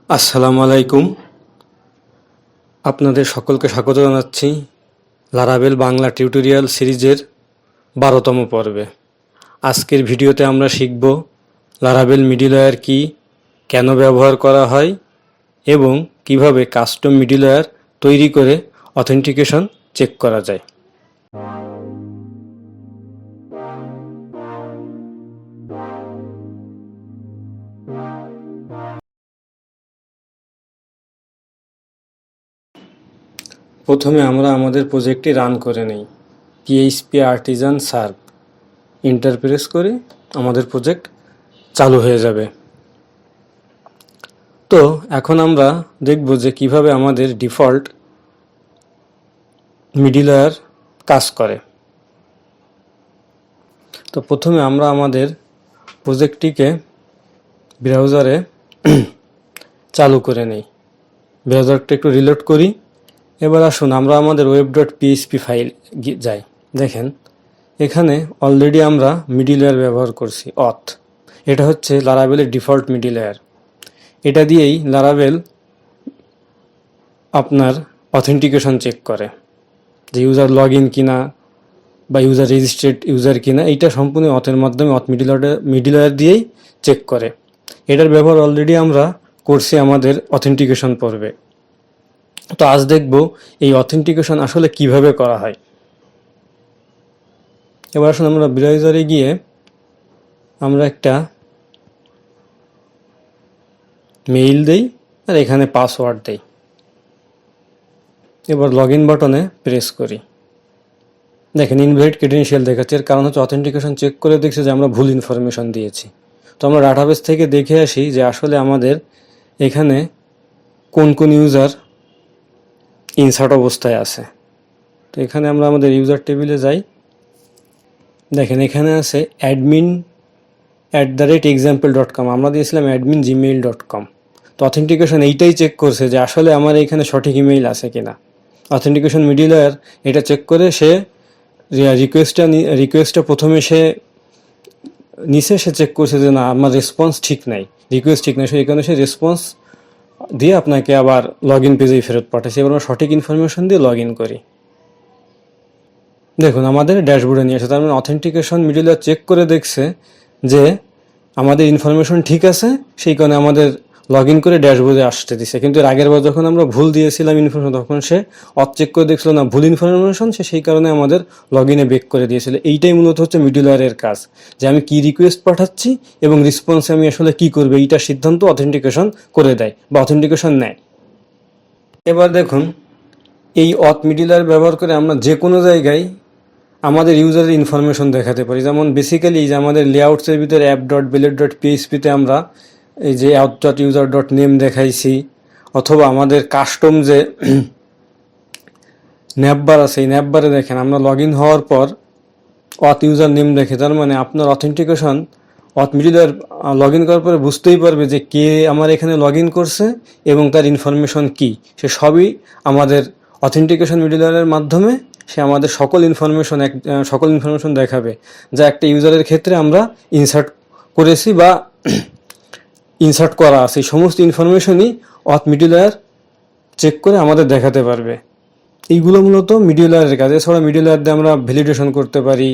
আসসালামু আলাইকুম। আপনাদের সকলকে স্বাগত জানাচ্ছি লারাভেল বাংলা টিউটোরিয়াল সিরিজের 12তম পর্বে। আজকের ভিডিওতে আমরা শিখব লারাভেল মিডলওয়্যার কি, কেন ব্যবহার করা হয় এবং কিভাবে কাস্টম মিডলওয়্যার তৈরি করে অথেন্টিকেশন চেক করা যায়। প্রথমে আমরা আমাদের প্রজেক্টটি রান করে নেই। PHP Artisan serve enter press করে আমাদের প্রজেক্ট চালু হয়ে যাবে। তো এখন আমরা দেখব যে কিভাবে আমাদের ডিফল্ট মিডলওয়্যার কাজ করে। তো প্রথমে আমরা আমাদের প্রজেক্টটিকে ব্রাউজারে চালু করে নেই। ব্রাউজারটা একটু রিলোড করি। এবার আসুন আমরা আমাদের web.php ফাইল যাই। দেখেন এখানে অলরেডি আমরা মিডলওয়্যার ব্যবহার করছি অথ। এটা হচ্ছে লারাভেলের ডিফল্ট মিডলওয়্যার। এটা দিয়েই লারাভেল আপনার অথেন্টিকেশন চেক করে যে ইউজার লগ ইন কিনা বা ইউজার রেজিস্ট্রেড ইউজার কিনা, এইটা সম্পূর্ণ অথের মাধ্যমে মিডলওয়্যার দিয়েই চেক করে। এটার ব্যবহার অলরেডি আমরা করছি আমাদের অথেন্টিকেশন পর্বে। তো আজ দেখব এই অথেন্টিকেশন আসলে কিভাবে করা হয়। এবার আসলে আমরা ব্রাউজারে গিয়ে আমরা একটা মেইল দেই আর এখানে পাসওয়ার্ড দেই। এবার লগ ইন বাটনে প্রেস করি। দেখেন ইনভ্যালিড ক্রেডেনশিয়াল দেখাচ্ছে। এর কারণ হচ্ছে অথেন্টিকেশন চেক করে দেখছে যে আমরা ভুল ইনফরমেশন দিয়েছি। তো আমরা ডাটাবেস থেকে দেখে আসি যে আসলে আমাদের এখানে কোন কোন ইউজার ইনসার্ট অবস্থায় আছে। তো এখানে আমরা আমাদের ইউজার টেবিলে যাই। দেখেন এখানে আছে admin@example.com, আমরা দিয়েছিলাম admin@gmail.com। তো অথেন্টিকেশন এইটাই চেক করছে যে আসলে আমার এখানে সঠিক ইমেইল আছে কিনা। অথেন্টিকেশন মিডলওয়্যার এটা চেক করে সে রিকোয়েস্টটা প্রথমে সে নিচে সে চেক করছে যে না আমার রেসপন্স ঠিক নাই, রিকোয়েস্ট ঠিক নাই, সেই কারণে সে রেসপন্স দিয়ে আপনাকে আবার লগ ইন পেজেই ফেরত পাঠাচ্ছে। এবার আমরা সঠিক ইনফরমেশন দিয়ে লগ ইন করি। দেখুন আমাদের ড্যাশবোর্ডে নিয়ে আসে। তার মানে অথেন্টিকেশন মিডলওয়্যার চেক করে দেখছে যে আমাদের ইনফরমেশন ঠিক আছে, সেই কারণে আমাদের লগ ইন করে ড্যাশবোর্ডে আসতে দিছে। কিন্তু এর আগের বার যখন আমরা ভুল দিয়েছিলাম ইনফরমেশন, তখন সে চেক করে দেখছিল না ভুল ইনফরমেশন, সে সেই কারণে আমাদের লগ ইনে বেক করে দিয়েছিল। এইটাই মূলত হচ্ছে মিডলওয়্যারের কাজ, যে আমি কি রিকোয়েস্ট পাঠাচ্ছি এবং রেসপন্সে আমি আসলে কি করবো এইটার সিদ্ধান্ত অথেন্টিকেশন করে দেয় বা অথেন্টিকেশন নেয়। এবার দেখুন এই মিডলওয়্যার ব্যবহার করে আমরা যে কোনো জায়গায় আমাদের ইউজারের ইনফরমেশন দেখাতে পারি। যেমন বেসিক্যালি যে আমাদের লেআউটসের ভিতরে app.billet.phpতে আমরা এই যে app.user.name দেখাইছি, অথবা আমাদের কাস্টম যে ন্যাপবার আছে এই ন্যাপবারে দেখেন আমরা লগ ইন হওয়ার পর ইউজার নেম দেখে। তার মানে আপনার অথেন্টিকেশন মিডলওয়্যার লগ ইন করার পরে বুঝতেই পারবে যে কে আমার এখানে লগ ইন করছে এবং তার ইনফরমেশন কি। সে সবই আমাদের অথেন্টিকেশন মিডলওয়্যারের মাধ্যমে সে আমাদের সকল ইনফরমেশন দেখাবে, যা একটা ইউজারের ক্ষেত্রে আমরা ইনসার্ট করেছি বা ইনসার্ট করা আছে। এই সমস্ত ইনফরমেশনই মিডলওয়্যার চেক করে আমাদের দেখাতে পারবে। এইগুলো মূলত মিডলওয়্যারের কাজ। এছাড়া মিডলওয়্যার দিয়ে আমরা ভ্যালিডেশন করতে পারি।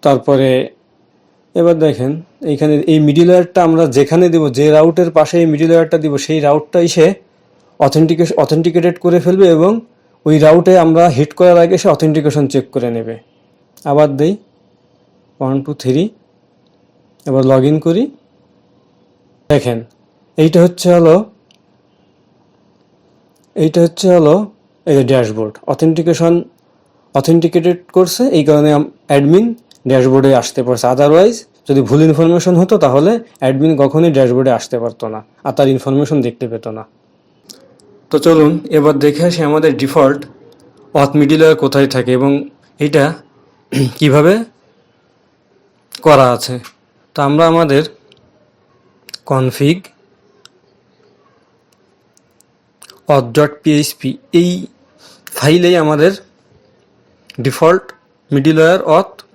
তারপরে এবার দেখেন এইখানে এই মিডলওয়্যারটা আমরা যেখানে দেব, যে রাউটের পাশে এই মিডলওয়্যারটা দিব, সেই রাউটটাই সে অথেন্টিকেটেড করে ফেলবে এবং ওই রাউটে আমরা হিট করার আগে সে অথেন্টিকেশন চেক করে নেবে। আবার দেই 1 2 3, এবার লগ ইন করি। দেখেন এইটা হচ্ছে হলো এই যে ড্যাশবোর্ড অথেন্টিকেটেড করছে, এই কারণে অ্যাডমিন ড্যাশবোর্ডে আসতে পারছে। আদারওয়াইজ যদি ভুল ইনফরমেশন হতো তাহলে অ্যাডমিন কখনোই ড্যাশবোর্ডে আসতে পারতো না আর তার ইনফরমেশন দেখতে পেত না। তো চলুন এবার দেখে আসি আমাদের ডিফল্ট মিডলওয়্যার কোথায় থাকে এবং এটা কিভাবে করা আছে। তো আমরা আমাদের config auth.php এই ফাইলেই আমাদের ডিফল্ট মিডলওয়্যার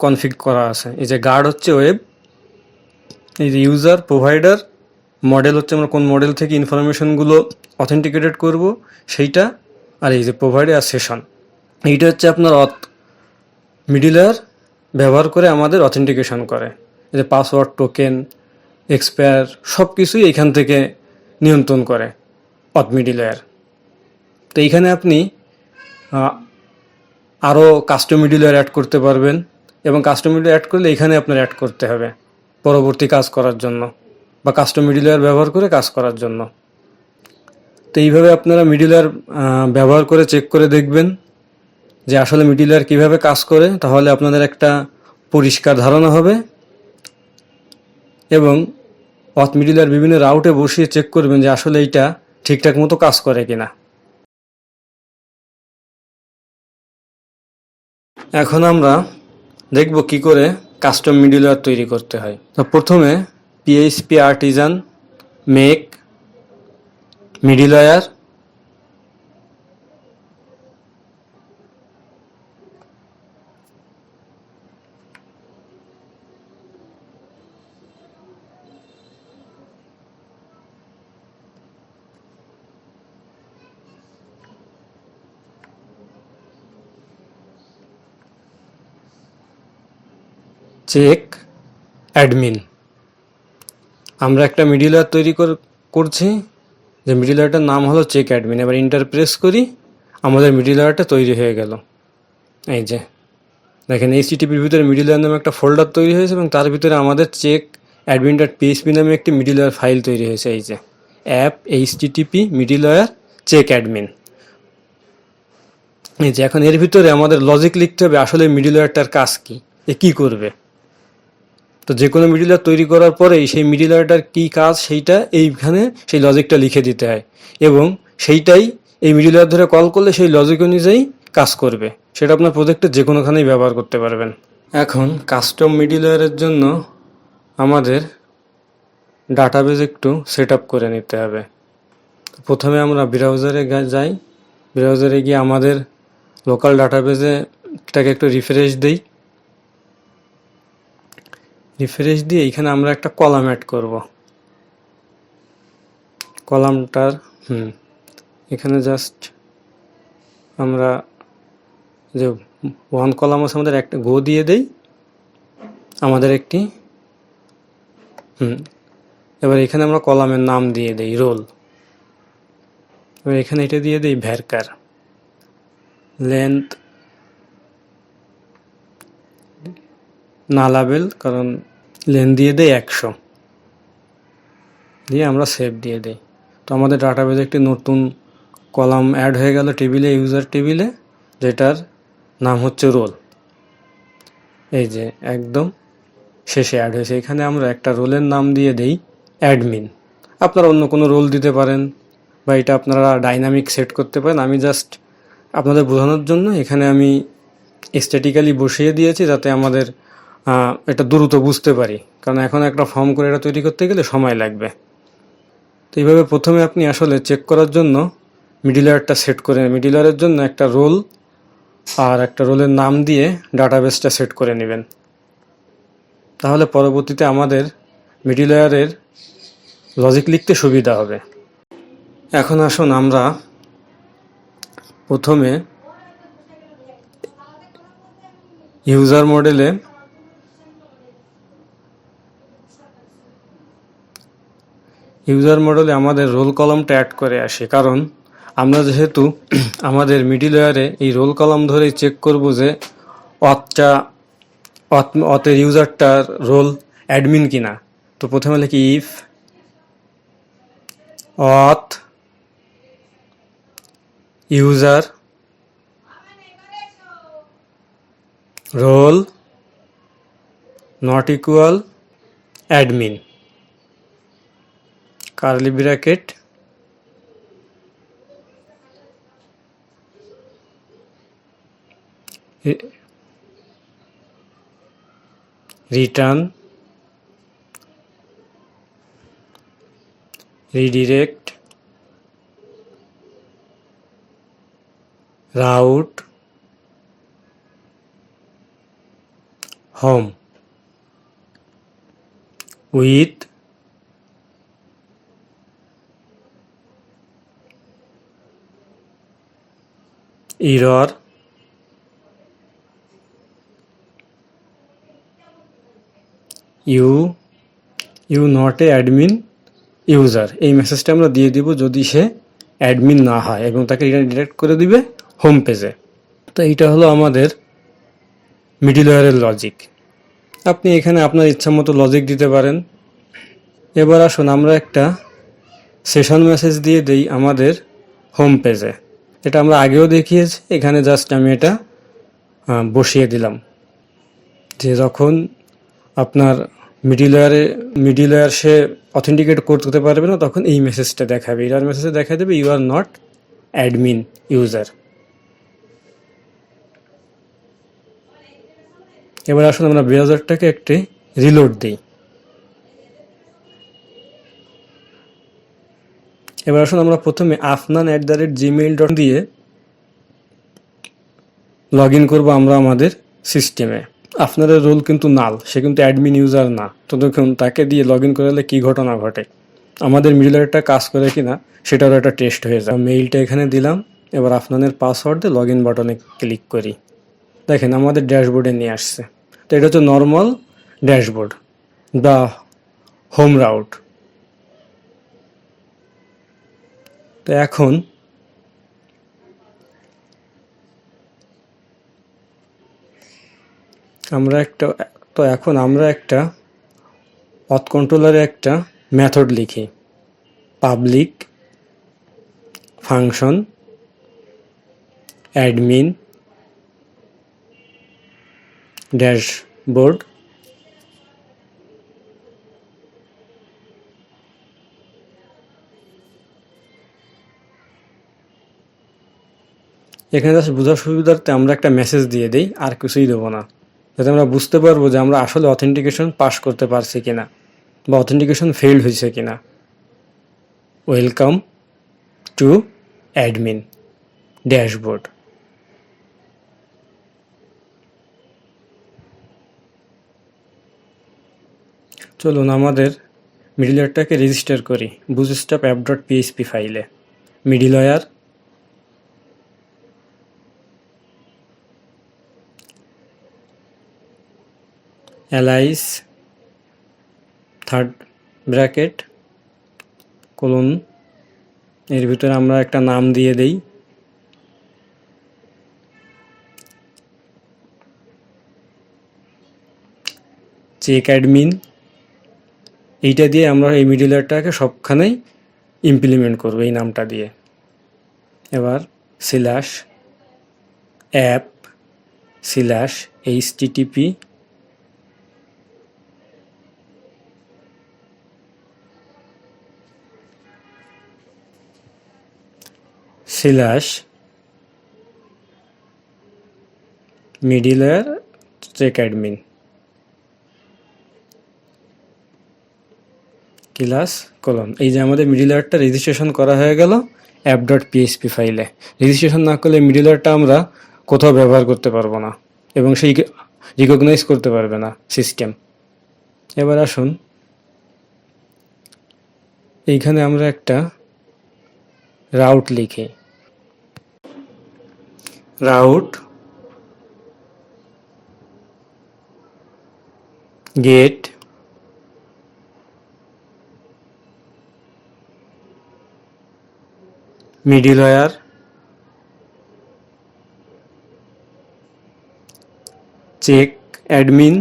কনফিগ করা আছে। এই যে গার্ড হচ্ছে ওয়েব, এই যে ইউজার প্রোভাইডার মডেল হচ্ছে আমরা কোন মডেল থেকে ইনফরমেশনগুলো অথেন্টিকেটেড করব সেইটা, আর এই যে প্রোভাইড আর সেশন, এইটা হচ্ছে আপনার মিডিলওয়্যার ব্যবহার করে আমাদের অথেন্টিকেশন করে। এই যে পাসওয়ার্ড, টোকেন, এক্সপায়ার সব কিছুই এইখান থেকে নিয়ন্ত্রণ করে মিডিলওয়্যার। তো এইখানে আপনি আরও কাস্টম মিডিলওয়্যার অ্যাড করতে পারবেন, এবং কাস্টম মিডিলওয়্যার অ্যাড করলে এখানে আপনার অ্যাড করতে হবে পরবর্তী কাজ করার জন্য, বা কাস্টম মিডিলওয়্যার ব্যবহার করে কাজ করার জন্য। তো এইভাবে আপনারা মিডিলওয়্যার ব্যবহার করে চেক করে দেখবেন যে আসলে মিডিলওয়্যার কীভাবে কাজ করে, তাহলে আপনাদের একটা পরিষ্কার ধারণা হবে। এবং মিডিলওয়্যার বিভিন্ন রাউটে বসিয়ে চেক করবেন যে আসলে এইটা ঠিকঠাক মতো কাজ করে কিনা। এখন আমরা দেখব কি করে কাস্টম মিডিলওয়্যার তৈরি করতে হয়। তো প্রথমে PHP artisan make middleware, check admin. আমরা একটা মিডিলওয়্যার তৈরি করছি, যে মিডিলওয়্যারটার নাম হলো চেক অ্যাডমিন। এবার ইন্টার প্রেস করি, আমাদের মিডিলওয়্যারটা তৈরি হয়ে গেল। এই যে দেখেন, এইচটিটিপির ভিতরে মিডিলওয়্যার নামে একটা ফোল্ডার তৈরি হয়েছে, এবং তার ভিতরে আমাদের চেক অ্যাডমিন ডট পিএইচপি নামে একটি মিডিলওয়্যার ফাইল তৈরি হয়েছে। এই যে অ্যাপ এইচটিটিপি মিডিলওয়্যার চেক অ্যাডমিন। এই যে এখন এর ভিতরে আমাদের লজিক লিখতে হবে আসলে মিডিলওয়্যারটার কাজ কী, এ কী করবে। তো যে কোনো মিডিলওয়্যার তৈরি করার পরেই সেই মিডিলওয়্যারটার কী কাজ সেইটা এইখানে সেই লজিকটা লিখে দিতে হয়, এবং সেইটাই এই মিডিলওয়্যার ধরে কল করলে সেই লজিক অনুযায়ী কাজ করবে। সেটা আপনার প্রজেক্টে যে কোনোখানেই ব্যবহার করতে পারবেন। এখন কাস্টম মিডিলওয়্যারের জন্য আমাদের ডাটাবেজ একটু সেট আপ করে নিতে হবে। প্রথমে আমরা ব্রাউজারে যাই, ব্রাউজারে গিয়ে আমাদের লোকাল ডাটাবেজে এটাকে একটু রিফ্রেশ দিই। রিফ্রেশ দিয়ে এখানে আমরা একটা কলাম অ্যাড করব। কলামটার এখানে জাস্ট আমরা যে ওয়ান কলাম আছে আমাদের একটা গো দিয়ে দেই, আমাদের একটি এবার এখানে আমরা কলামের নাম দিয়ে দেই রোল। এবার এখানে এটা দিয়ে দেই ভ্যারকার লেন্থ না লাবেল, কারণ লেন্থ দিয়ে দেই 100, দিয়ে আমরা সেভ দিয়ে দেই। তো আমাদের ডাটাবেজে একটি নতুন কলাম অ্যাড হয়ে গেল টেবিলে, ইউজার টেবিলে, যেটার নাম হচ্ছে রোল। এই যে একদম শেষে অ্যাড হয়েছে। এখানে আমরা একটা রোলের নাম দিয়ে দেই অ্যাডমিন। আপনারা অন্য কোনো রোল দিতে পারেন, বা এটা আপনারা ডাইনামিক সেট করতে পারেন। আমি জাস্ট আপনাদের বোঝানোর জন্য এখানে আমি স্ট্যাটিক্যালি বসিয়ে দিয়েছি, যাতে আমাদের এটা দ্রুত বুঝতে পারি, কারণ এখন একটা ফর্ম করে এটা তৈরি করতে গেলে সময় লাগবে। তো এইভাবে প্রথমে আপনি আসলে চেক করার জন্য মিডিলওয়্যারটা সেট করে, মিডিলওয়্যারের জন্য একটা রোল আর একটা রোলের নাম দিয়ে ডাটাবেসটা সেট করে নেবেন। তাহলে পরবর্তীতে আমাদের মিডিলওয়্যারের লজিক লিখতে সুবিধা হবে। এখন আসুন আমরা প্রথমে ইউজার মডেলে আমাদের রোল কলামটা অ্যাড করে আসি, কারণ আমরা যেহেতু আমাদের মিডিলওয়্যারে এই রোল কলাম ধরেই চেক করব যে অতের ইউজারটার রোল অ্যাডমিন কিনা। তো প্রথমে লিখি if auth user role not equal admin, curly bracket, return redirect route home with error you not a admin user, এই মেসেজটা আমরা দিয়ে দিব যদি সে অ্যাডমিন না হয় এবং তাকে রিডাইরেক্ট করে দিবে হোম পেজে। তো এইটা হলো আমাদের মিডলওয়্যারের লজিক। আপনি এখানে আপনার ইচ্ছা মতো লজিক দিতে পারেন। এবার আসুন আমরা একটা সেশন মেসেজ দিয়ে দেই আমাদের হোম পেজে। এটা আমরা আগেও দেখিয়েছি, এখানে জাস্ট আমি এটা বসিয়ে দিলাম যে যখন আপনার মিডলওয়্যার সে অথেন্টিকেট করতে পারবে না তখন এই মেসেজটা দেখাবে, এরর মেসেজে দেখা দেবে you are not admin user. এবার আসুন আমরা ব্রাউজারটাকে একটি রিলোড দিই। এবার আসুন আমরা প্রথমে afnan@gmail.com দিয়ে লগ ইন করবো আমরা আমাদের সিস্টেমে। আপনাদের রোল কিন্তু নাল, সে কিন্তু অ্যাডমিন ইউজার না। তো দেখুন তাকে দিয়ে লগ ইন করালে কী ঘটনা ঘটে, আমাদের মিডলওয়্যারটা কাজ করে কিনা সেটারও একটা টেস্ট হয়ে যায়। মেইলটা এখানে দিলাম, এবার আপনাদের পাসওয়ার্ড দিয়ে লগ ইন বাটনে ক্লিক করি। দেখেন আমাদের ড্যাশবোর্ডে নিয়ে আসছে। তো এটা হচ্ছে normal dashboard, the home route. তো এখন আমরা একটা অথ কন্ট্রোলারে একটা মেথড লিখি, পাবলিক ফাংশন অ্যাডমিন ড্যাশবোর্ড এখানে জাস্ট বোঝার সুবিধার্থে আমরা একটা মেসেজ দিয়ে দিই, আর কিছুই দেবো না, যাতে আমরা বুঝতে পারবো যে আমরা আসলে অথেন্টিকেশন পাস করতে পারছি কিনা বা অথেন্টিকেশন ফেইল্ড হয়েছে কিনা। Welcome to admin dashboard. চলুন আমাদের মিডলওয়্যারটাকে রেজিস্টার করি বুটস্ট্র্যাপ app.php ফাইলে। Middleware Alice third bracket colon, এর ভিতরে আমরা একটা নাম দিয়ে দেই, চেক অ্যাডমিন। এইটা দিয়ে আমরা এই মিডলওয়্যারটাকে সবখানেই ইমপ্লিমেন্ট করব এই নামটা দিয়ে। এবার /app/http /middleware check admin class colon. এই যে আমাদের মিডলওয়্যারটা রেজিস্ট্রেশন করা হয়ে গেল app.php ফাইলে। রেজিস্ট্রেশন না করলে মিডলওয়্যারটা আমরা কোথাও ব্যবহার করতে পারবো না এবং সেই রিকগনাইজ করতে পারবে না সিস্টেম। এবার আসুন এইখানে আমরা একটা রাউট লিখি, route get middleware check admin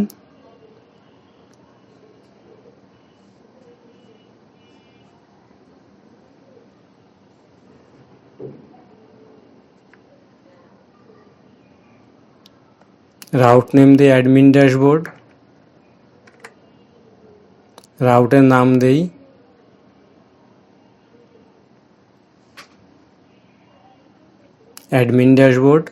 route name দেই অ্যাডমিন ড্যাশবোর্ড, রাউটের নাম দেই অ্যাডমিন ড্যাশবোর্ড,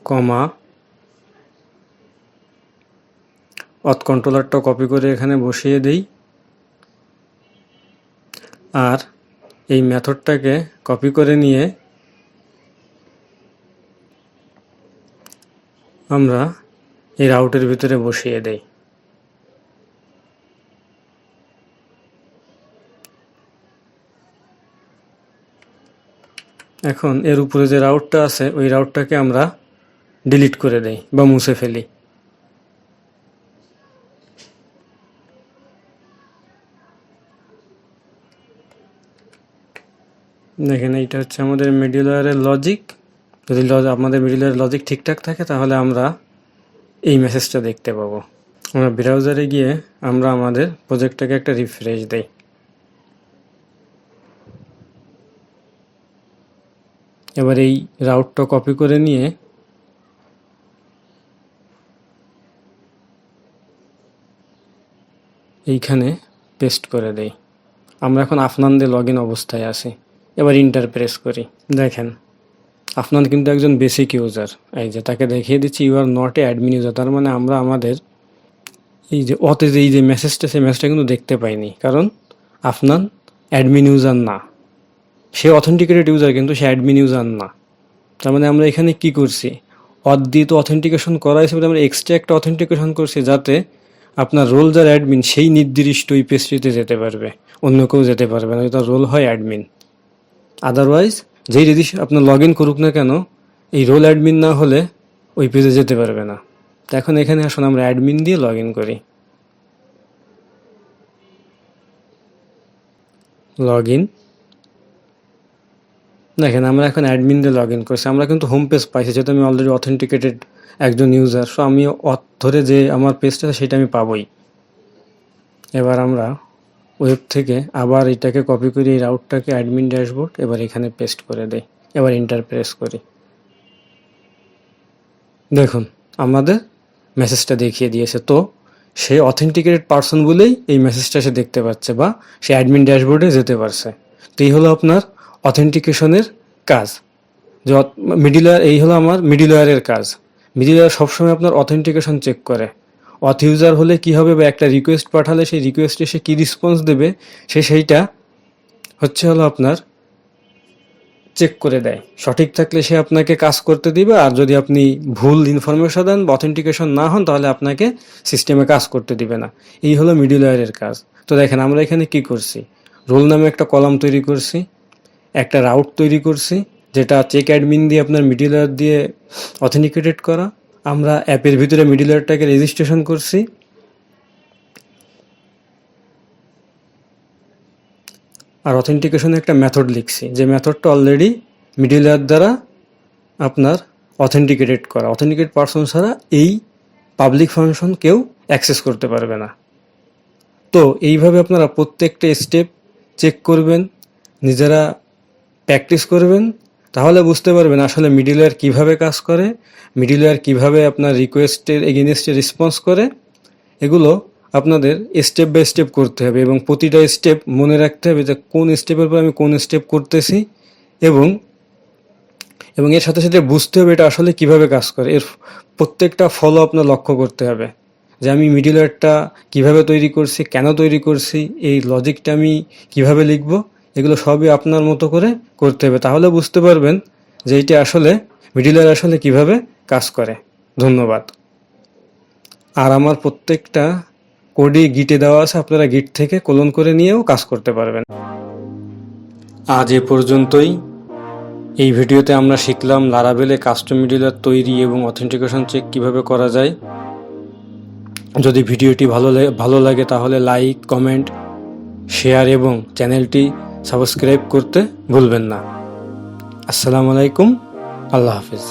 কমা অথ কন্ট্রোলারটা কপি করে এখানে বসিয়ে দেই। আর এই মেথডটাকে কপি করে নিয়ে আমরা এই রাউটের ভিতরে বসিয়ে দেই। এখন এর উপরে যে রাউটটা আছে ওই রাউটটাকে আমরা ডিলিট করে দেই বা মুছে ফেলি। দেখেন এইটা হচ্ছে আমাদের মিডলওয়্যারের লজিক। যদি আমাদের মিডলওয়্যারের লজিক ঠিকঠাক থাকে তাহলে আমরা এই মেসেজটা দেখতে পাবো। আমরা ব্রাউজারে গিয়ে আমরা আমাদের প্রজেক্টটাকে একটা রিফ্রেশ দেই। এবার এই রাউটটা কপি করে নিয়ে এইখানে পেস্ট করে দেই। আমরা এখন আফনান দিয়ে লগ ইন অবস্থায় আছি। এবার ইন্টার প্রেস করি। দেখেন আফনান কিন্তু একজন বেসিক ইউজার। এই যে তাকে দেখিয়ে দিচ্ছি you are not a admin user, তার মানে আমরা আমাদের এই যে এই যে মেসেজটা, সেই মেসেজটা কিন্তু দেখতে পাইনি, কারণ আফনান অ্যাডমিন ইউজার না। সে অথেন্টিকেটেড ইউজার কিন্তু সে অ্যাডমিন ইউজার না। তার মানে আমরা এখানে কি করছি, দিয়ে তো অথেন্টিকেশন করা হিসেবে আমরা এক্সট্রা একটা অথেন্টিকেশন করছি, যাতে আপনার রোল যার অ্যাডমিন সেই নির্দিষ্ট ওই পেজটিতে যেতে পারবে, অন্য কেউ যেতে পারবে না, তার রোল হয় অ্যাডমিন। আদারওয়াইজ যেই আপনার লগ ইন করুক না কেন, এই রোল অ্যাডমিন না হলে ওই পেজে যেতে পারবে না। তো এখন এখানে আসুন আমরা অ্যাডমিন দিয়ে লগ ইন করি। Log in. দেখেন আমরা এখন অ্যাডমিন দিয়ে লগ ইন করছি। আমরা কিন্তু হোম পেজ পাইছি, যেহেতু আমি অলরেডি অথেন্টিকেটেড একজন ইউজার। সো আমি ধরে যে আমার পেজটা সেটা আমি পাবোই। এবার আমরা ওয়েব থেকে আবার এটাকে কপি করি, এই রাউটটাকে অ্যাডমিন ড্যাশবোর্ড এবার এখানে পেস্ট করে দেই। এবার ইন্টার প্রেস করি। দেখুন আমাদের মেসেজটা দেখিয়ে দিয়েছে। তো সে অথেন্টিকেটেড পারসন বলেই এই মেসেজটা সে দেখতে পাচ্ছে বা সে অ্যাডমিন ড্যাশবোর্ডে যেতে পারছে। তো এই হলো আপনার অথেন্টিকেশনের কাজ। যে মিডলওয়্যার, এই হলো আমার মিডলওয়্যারের কাজ। মিডলওয়্যার সবসময় আপনার অথেন্টিকেশন চেক করে। অথ ইউজার হলে কি হবে, বা একটা রিকোয়েস্ট পাঠালে সেই রিকোয়েস্টে সে কী রেসপন্স দেবে সেইটা হলো আপনার চেক করে দেয়। সঠিক থাকলে সে আপনাকে কাজ করতে দিবে, আর যদি আপনি ভুল ইনফরমেশন দেন বা অথেন্টিকেশন না হন তাহলে আপনাকে সিস্টেমে কাজ করতে দিবে না। এই হলো মিডলওয়্যারের কাজ। তো দেখেন আমরা এখানে কি করছি, রোল নামে একটা কলাম তৈরি করছি, একটা রাউট তৈরি করছি যেটা চেক অ্যাডমিন দিয়ে আপনার মিডলওয়্যার দিয়ে অথেন্টিকেটেড করা। আমরা অ্যাপের ভিতরে মিডলওয়্যারটাকে রেজিস্ট্রেশন করছি। আর অথেন্টিকেশনে একটা মেথড লিখছি, যে মেথডটা অলরেডি মিডলওয়্যার দ্বারা আপনার অথেন্টিকেটেড করা। অথেন্টিকেট পারসন ছাড়া এই পাবলিক ফাংশন কেউ অ্যাক্সেস করতে পারবে না। তো এইভাবে আপনারা প্রত্যেকটা স্টেপ চেক করবেন, নিজেরা প্র্যাকটিস করবেন, তাহলে বুঝতে পারবেন আসলে মিডলওয়্যার কীভাবে কাজ করে, মিডলওয়্যার কীভাবে আপনার রিকোয়েস্টের এগেইনস্টে রেসপন্স করে। এগুলো আপনাদের স্টেপ বাই স্টেপ করতে হবে, এবং প্রতিটা স্টেপ মনে রাখতে হবে যে কোন স্টেপের পর আমি কোন স্টেপ করতেছি, এবং এর সাথে সাথে বুঝতে হবে এটা আসলে কিভাবে কাজ করে। এর প্রত্যেকটা ফলো আপনার লক্ষ্য করতে হবে, যে আমি মিডলওয়্যারটা কীভাবে তৈরি করছি, কেন তৈরি করছি, এই লজিকটা আমি কিভাবে লিখব, এগুলো সবই আপনার মতো করে করতে হবে। তাহলে বুঝতে পারবেন যে এইটা আসলে মিডলওয়্যার আসলে কিভাবে কাজ করে। ধন্যবাদ। আর আমার প্রত্যেকটা কোডই গিটে দেওয়া আছে, আপনারা গিট থেকে কোলন করে নিয়েও কাজ করতে পারবেন। আজ এ পর্যন্তই। এই ভিডিওতে আমরা শিখলাম লারাভেলে কাস্টম মিডলওয়্যার তৈরি এবং অথেন্টিকেশন চেক কিভাবে করা যায়। যদি ভিডিওটি ভালো লাগে তাহলে লাইক, কমেন্ট, শেয়ার এবং চ্যানেলটি সাবস্ক্রাইব করতে ভুলবেন না। আসসালামু আলাইকুম, আল্লাহ হাফিজ।